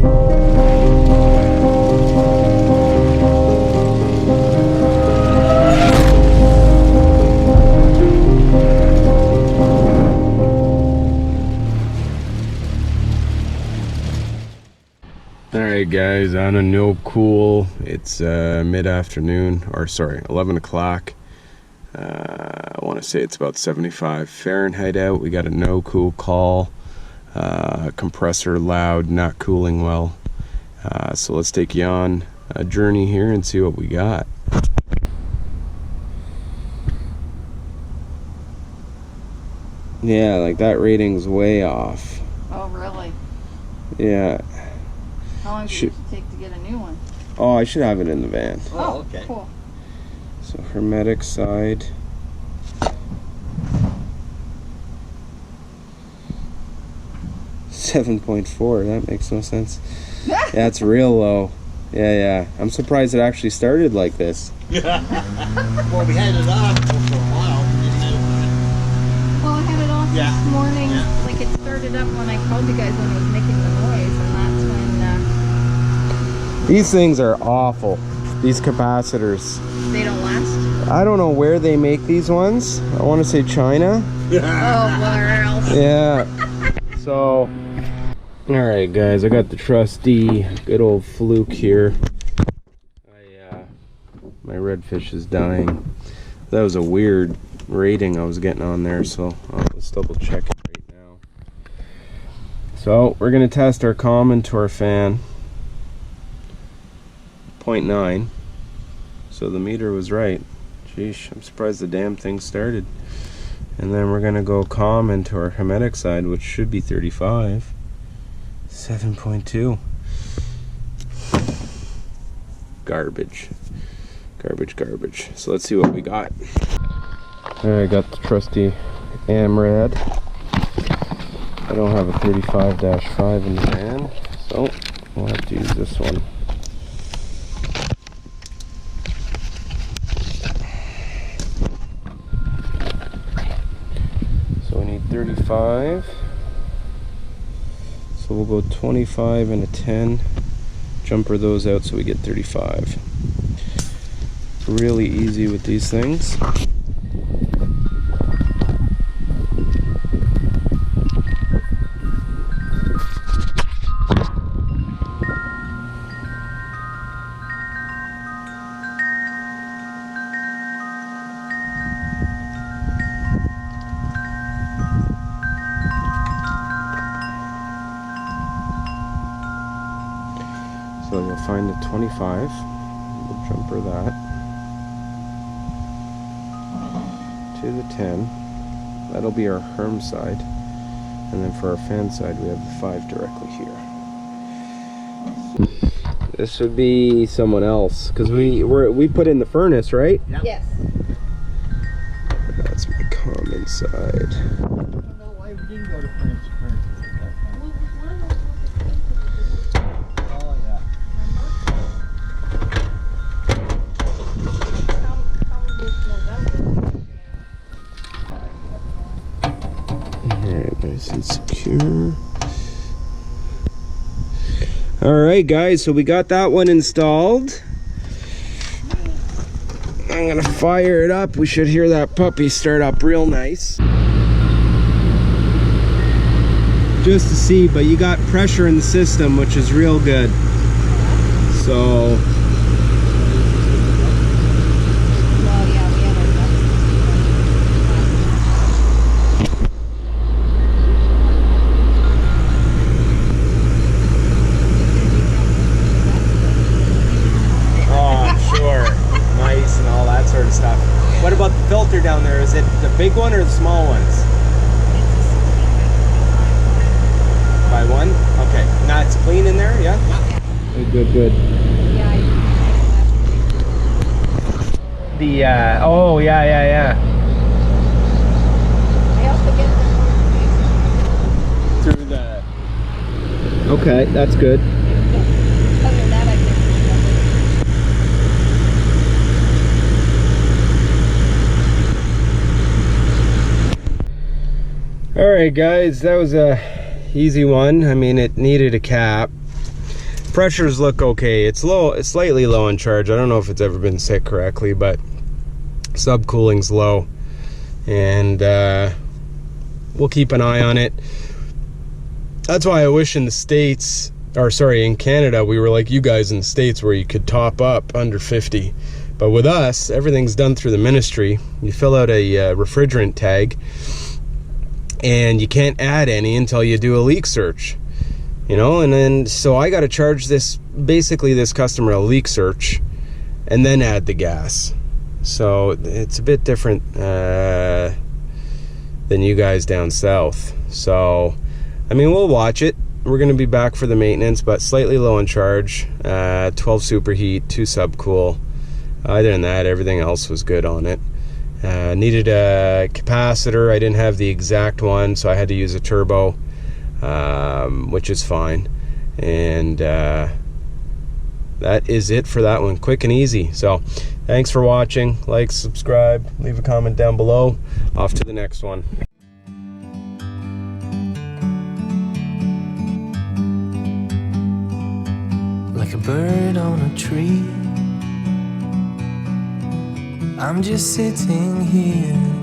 Alright guys, on a no cool, it's mid-afternoon, or sorry, 11 o'clock. I want to say it's about 75 Fahrenheit out. We got a no cool call. Compressor loud, not cooling well. So let's take you on a journey here and see what we got. Yeah, like that rating's way off. Oh, really? Yeah. How long does it take to get a new one? Oh, I should have it in the van. Oh, okay. Cool. So hermetic side. $7.4, that makes no sense. That's real low. Yeah. I'm surprised it actually started like this. Well, we had it on for a while. Well, I had it off this morning. Yeah. Like it started up when I called you guys when it was making the noise, and that's when... These things are awful. These capacitors. They don't last? I don't know where they make these ones. I want to say China. Oh, where else? Yeah. So, alright guys, I got the trusty good old fluke here. My redfish is dying. That was a weird rating I was getting on there, so let's double check it right now. So, we're going to test our common to our fan. 0.9. So the meter was right. Sheesh, I'm surprised the damn thing started. And then we're gonna go common to our hermetic side, which should be 35. 7.2. Garbage. Garbage. So let's see what we got. Alright, I got the trusty AMRAD. I don't have a 35-5 in the van, so we'll have to use this one. So we need 35. So we'll go 25 and a 10. Jumper those out so we get 35. Really easy with these things. So you'll find the 25, we'll jumper that, to the 10, that'll be our Herm side, and then for our fan side we have the 5 directly here. This would be someone else, because we put in the furnace, right? Yep. Yes. That's my common side. I don't know why we didn't go to furnace. Nice and secure. Alright guys, so we got that one installed. I'm gonna fire it up. We should hear that puppy start up real nice. Just to see, but you got pressure in the system, which is real good. So stuff. What about the filter down there? Is it the big one or the small ones? By one? Okay. Now it's clean in there, yeah? Good. The oh yeah. I also get Through the. Okay, that's good. other than that, I think. Alright guys, that was a easy one. I mean, it needed a cap. Pressures look okay. It's low, it's slightly low on charge. I don't know if it's ever been set correctly, but subcooling's low, and we'll keep an eye on it. That's why I wish in the States, or sorry, in Canada, we were like you guys in the States where you could top up under 50. But with us, everything's done through the ministry. You fill out a refrigerant tag, and you can't add any until you do a leak search. You know, and then so I got to charge this customer a leak search and then add the gas. So it's a bit different than you guys down south. So I mean, we'll watch it. We're going to be back for the maintenance, but slightly low on charge. 12 superheat, 2 subcool. Other than that, everything else was good on it. Needed a capacitor. I didn't have the exact one, so I had to use a turbo. Which is fine, and that is it for that one. Quick and easy. So thanks for watching. Like, subscribe, leave a comment down below. Off to the next one. Like a bird on a tree, I'm just sitting here